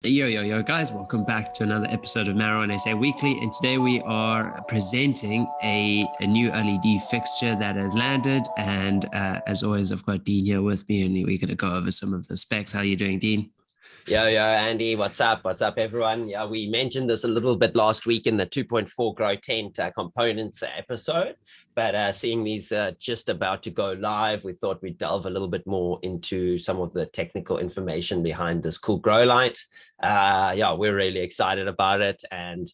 Yo, guys, welcome back to another episode of Marijuana SA Weekly. And today we are presenting a new LED fixture that has landed. And as always, I've got Dean here with me, and we're going to go over some of the specs. How are you doing, Dean? Yo, Andy, what's up? What's up, everyone? Yeah, we mentioned this a little bit last week in the 2.4 Grow Tent components episode, but seeing these just about to go live, we thought we'd delve a little bit more into some of the technical information behind this cool grow light. Yeah, we're really excited about it. And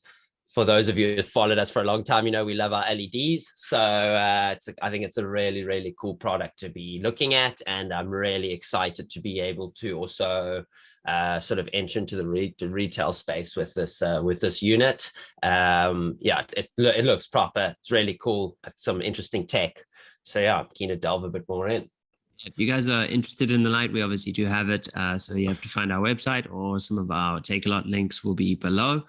for those of you who followed us for a long time, you know, we love our LEDs. So I think it's a really, really cool product to be looking at. And I'm really excited to be able to also sort of enter into the retail space with this unit. Yeah, it looks proper. It's really cool. It's some interesting tech. So yeah, I'm keen to delve a bit more in. If you guys are interested in the light, we obviously do have it. So you have to find our website, or some of our Take a Lot links will be below.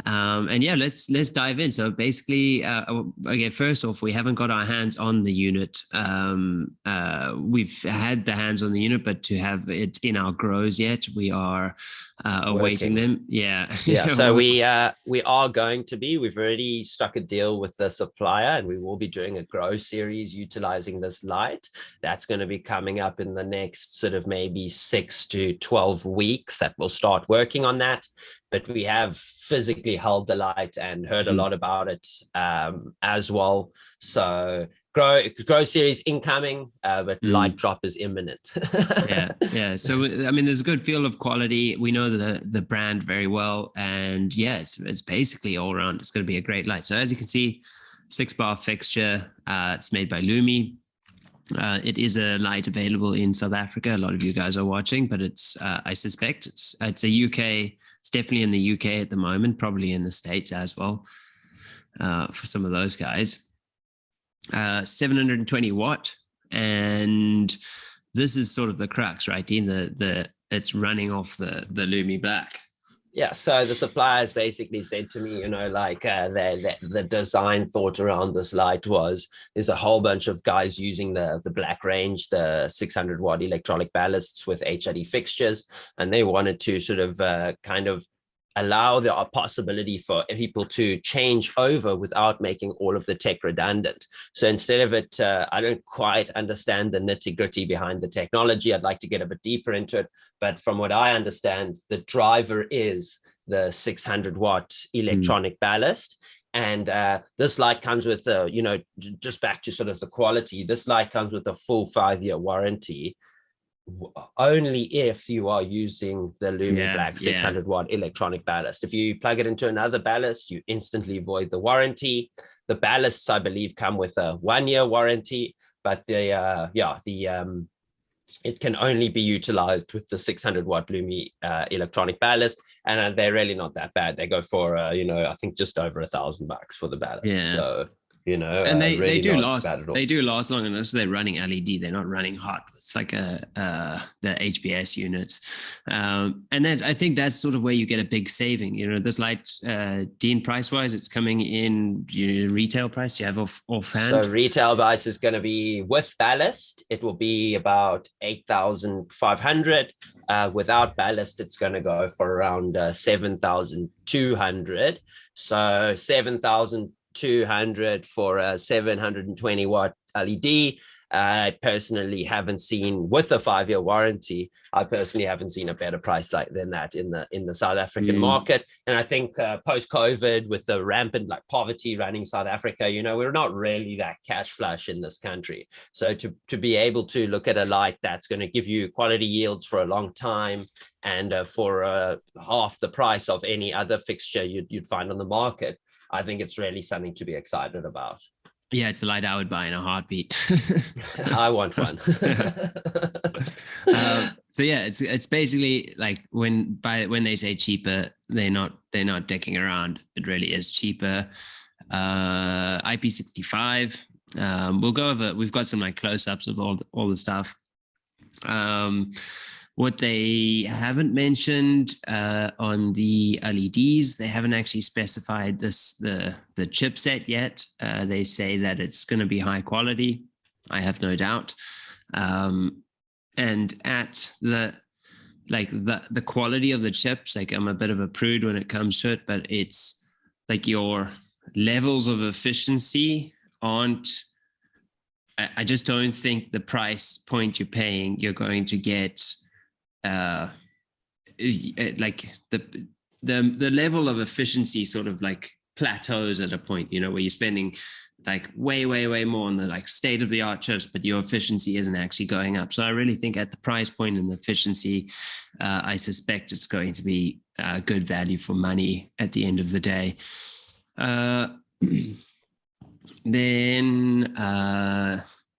And yeah, let's dive in. So basically, okay, first off, we haven't got our hands on the unit. We've had the hands on the unit, but to have it in our grows yet, we are awaiting them. Yeah. Yeah. So we are going to be. We've already struck a deal with the supplier, and we will be doing a grow series utilizing this light. That's going to be coming up in the next sort of maybe 6 to 12 weeks that we'll start working on that. But we have physically held the light and heard a lot about it as well. So grow series incoming, but light drop is imminent. yeah. So I mean, there's a good feel of quality. We know the brand very well, and yeah, it's basically all around. It's going to be a great light. So as you can see, 6-bar fixture. It's made by LUMii. It is a light available in South Africa. A lot of you guys are watching, but it's I suspect it's a UK. It's definitely in the UK at the moment, probably in the States as well, for some of those guys. 720 watt, and this is sort of the crux, right, Dean? It's running off the LUMii Black. Yeah, so the suppliers basically said to me, you know, like the design thought around this light was, there's a whole bunch of guys using the black range, the 600 watt electronic ballasts with HID fixtures, and they wanted to sort of kind of allow the possibility for people to change over without making all of the tech redundant. So instead of it, I don't quite understand the nitty-gritty behind the technology. I'd like to get a bit deeper into it. But from what I understand, the driver is the 600 watt electronic ballast. And this light comes with, you know, just back to sort of the quality, this light comes with a full 5-year warranty, only if you are using the LUMii Black 600 watt electronic ballast. If you plug it into another ballast, you instantly void the warranty. The ballasts, I believe, come with a 1-year warranty, but it can only be utilized with the 600 watt LUMii electronic ballast, and they're really not that bad. They go for you know, I think just over $1,000 for the ballast. Yeah. So you know, and they do last. They do last long enough. So they're running LED. They're not running hot. It's like the HPS units, and then I think that's sort of where you get a big saving. You know, this light, Dean, price wise, it's coming in. Retail price you have offhand. So retail price is going to be with ballast. It will be about 8,500. Without ballast, it's going to go for around 7,200. So 7,200 for a 720 watt LED. I personally haven't seen, with a 5-year warranty, I personally haven't seen a better price like than that in the South African market. And I think post-COVID, with the rampant like poverty running South Africa, you know, we're not really that cash flush in this country. So to be able to look at a light that's going to give you quality yields for a long time, and for half the price of any other fixture you'd find on the market, I think it's really something to be excited about. Yeah, it's a light I would buy in a heartbeat. I want one. So yeah, it's basically like when they say cheaper, they're not dicking around. It really is cheaper. IP65. We'll go over. We've got some like close-ups of all the stuff. What they haven't mentioned on the LEDs, they haven't actually specified the chipset yet. They say that it's going to be high quality. I have no doubt. And at the like the quality of the chips, like I'm a bit of a prude when it comes to it, but it's like your levels of efficiency aren't, I just don't think the price point you're paying, you're going to get like the level of efficiency sort of like plateaus at a point, you know, where you're spending like way more on the like state of the art chips, but your efficiency isn't actually going up. So I really think at the price point and the efficiency, I suspect it's going to be good value for money at the end of the day. Then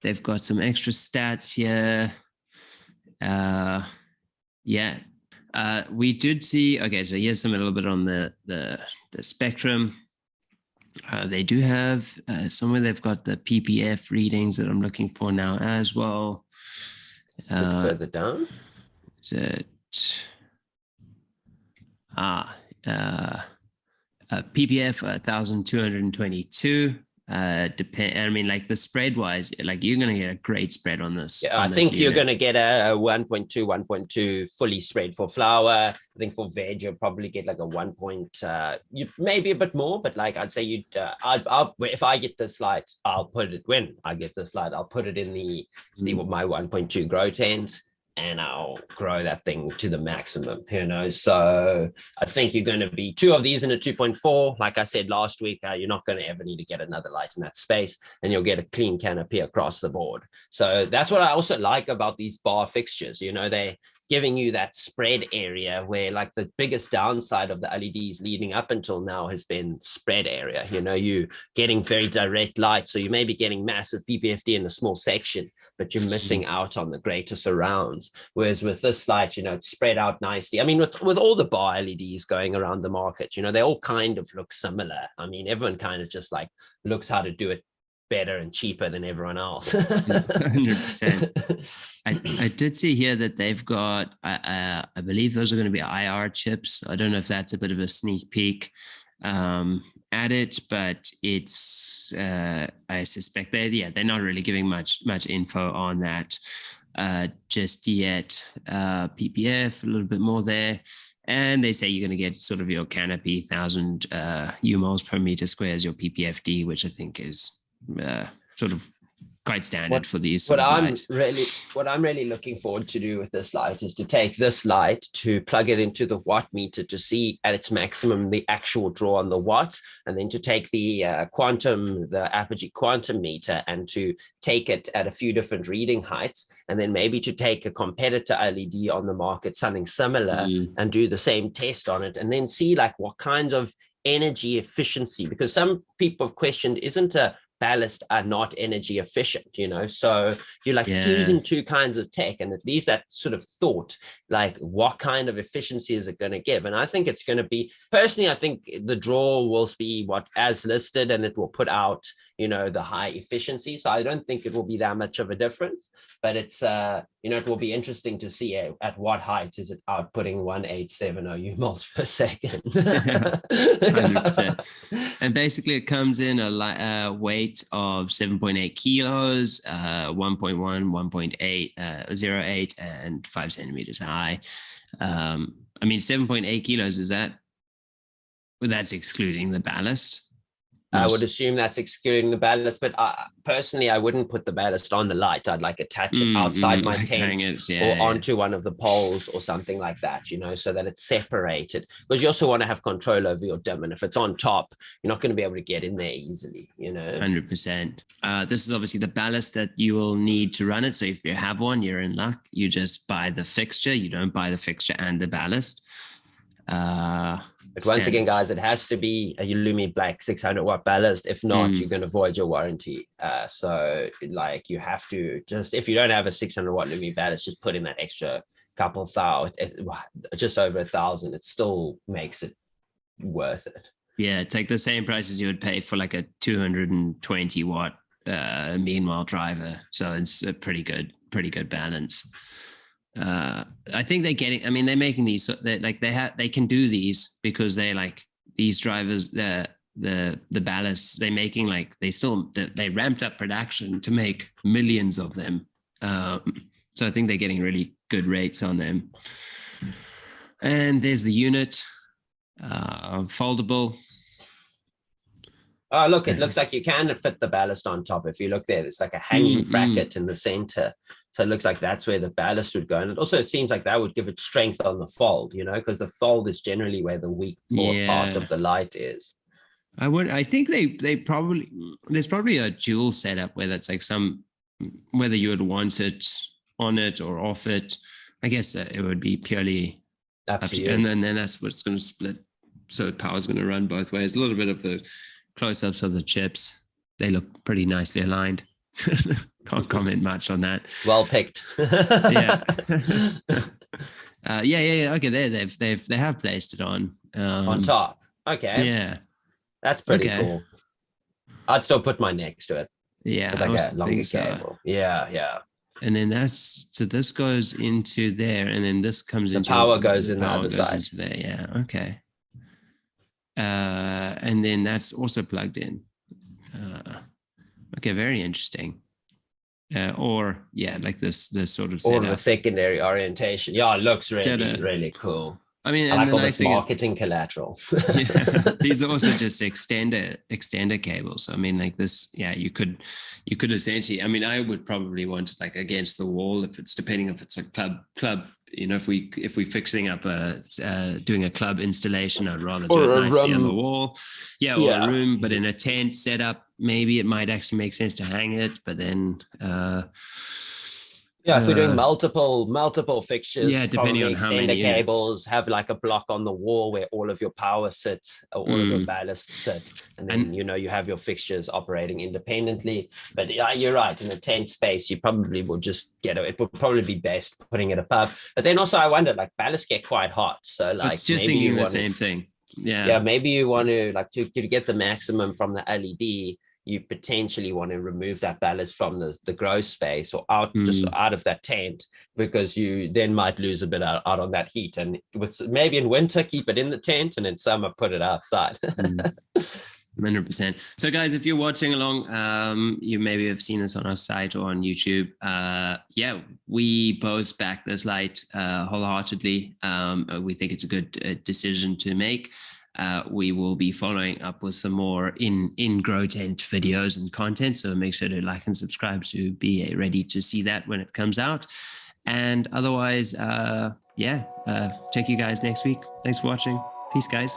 they've got some extra stats here. We did see, okay, so here's some a little bit on the spectrum. They do have somewhere they've got the ppf readings that I'm looking for now as well. Further down. Is it ppf 1222. I mean, like the spread wise, like you're going to get a great spread on this. Yeah, I think you're going to get a 1.2 fully spread for flour. I think for veg, you'll probably get like a 1. You maybe a bit more, but like I'd say you'd, if I get this light, I'll put it when I get this light, I'll put it in my 1.2 grow tent, and I'll grow that thing to the maximum, you know. So I think you're going to be 2 of these in a 2.4. Like I said last week, you're not going to ever need to get another light in that space, and you'll get a clean canopy across the board. So that's what I also like about these bar fixtures. You know, they're giving you that spread area where like the biggest downside of the LEDs leading up until now has been spread area. You know, you getting very direct light. So you may be getting massive PPFD in a small section, but you're missing out on the greater surrounds. Whereas with this light, you know, it's spread out nicely. I mean, with all the bar LEDs going around the market, you know, they all kind of look similar. I mean, everyone kind of just like looks how to do it better and cheaper than everyone else. 100%. I did see here that they've got, I believe those are going to be IR chips. I don't know if that's a bit of a sneak peek at it, but it's, I suspect they're not really giving much info on that just yet. PPF, a little bit more there. And they say you're going to get sort of your canopy 1,000 UMols per meter square as your PPFD, which I think is sort of quite standard for these. What I'm really looking forward to do with this light is to take this light to plug it into the watt meter to see at its maximum the actual draw on the watt, and then to take the Apogee quantum meter and to take it at a few different reading heights, and then maybe to take a competitor LED on the market, something similar, and do the same test on it, and then see like what kinds of energy efficiency, because some people have questioned, isn't a Ballast are not energy efficient, you know? So you're like fusing 2 kinds of tech, and it leaves that sort of thought, like what kind of efficiency is it going to give? And I think it's going to be, personally, I think the draw will be what as listed, and it will put out, you know, the high efficiency. So I don't think it will be that much of a difference, but it's, you know, it will be interesting to see at what height is it outputting 1870 UMols per second. 100%. And basically it comes in a weight of 7.8 kilos, 1.1, 1.8, 0.8, and 5 centimeters high. I mean, 7.8 kilos, is that, well, that's excluding the ballast? I would assume that's excluding the ballast, but personally, I wouldn't put the ballast on the light. I'd like attach it outside my tent onto one of the poles or something like that, you know, so that it's separated, because you also want to have control over your dim. And if it's on top, you're not going to be able to get in there easily, you know. 100%. This is obviously the ballast that you will need to run it. So if you have one, you're in luck. You just buy the fixture. You don't buy the fixture and the ballast. But once again, guys, it has to be a LUMii black 600 watt ballast. If not, you're going to void your warranty. So like you have to just, if you don't have a 600 watt LUMii ballast, just put in that extra couple thousand, just over 1,000. It still makes it worth it. Yeah, it's like the same price as you would pay for like a 220 watt meanwhile driver. So it's a pretty good balance. I think they're getting, I mean, they're making these, they can do these because they like these drivers, the ballasts they're making, like they ramped up production to make millions of them. So I think they're getting really good rates on them. And there's the unit, foldable. Oh, look, it looks like you can fit the ballast on top. If you look there, there's like a hanging bracket in the center. So it looks like that's where the ballast would go. And it seems like that would give it strength on the fold, because the fold is generally where the weak part of the light is. I think they probably, there's probably a dual setup where that's like whether you would want it on it or off it. I guess it would be purely up to you. And then that's what's going to split. So the power's going to run both ways. A little bit of the close-ups of the chips. They look pretty nicely aligned. Can't comment much on that. Well picked. Yeah. Yeah. Okay, they have placed it on top. Okay. Yeah. That's pretty cool. I'd still put mine next to it. Yeah, I also think so. Yeah. And then this goes into there, and then this comes into the power goes in the other side. Into there. Yeah. Okay. And then that's also plugged in. Okay, very interesting. Like this sort of setup. Or the secondary orientation. Yeah, it looks really cool. I mean, I like all this marketing collateral. Yeah, these are also just extender cables. I mean, like this, yeah, you could essentially, I mean, I would probably want it like against the wall depending if it's a club, if we're fixing up doing a club installation, I'd rather do it nicely on the wall. Yeah, or a room, but in a tent setup, maybe it might actually make sense to hang it, but then if we're doing multiple fixtures, depending on how many cables, have like a block on the wall where all of your power sits, or all of your ballast sit, and then you have your fixtures operating independently. But yeah, you're right. In a tent space, you probably will just it would probably be best putting it above. But then also, I wonder, like ballasts get quite hot, so like it's just thinking the same thing. Yeah, maybe you want to to get the maximum from the LED. You potentially want to remove that ballast from the grow space or just out of that tent, because you then might lose a bit out on that heat. And maybe in winter, keep it in the tent, and in summer, put it outside. 100%. So guys, if you're watching along, you maybe have seen this on our site or on YouTube. We both back this light wholeheartedly. We think it's a good decision to make. We will be following up with some more in grow tent videos and content, so make sure to like and subscribe to be ready to see that when it comes out. And otherwise, check you guys next week. Thanks for watching. Peace, guys.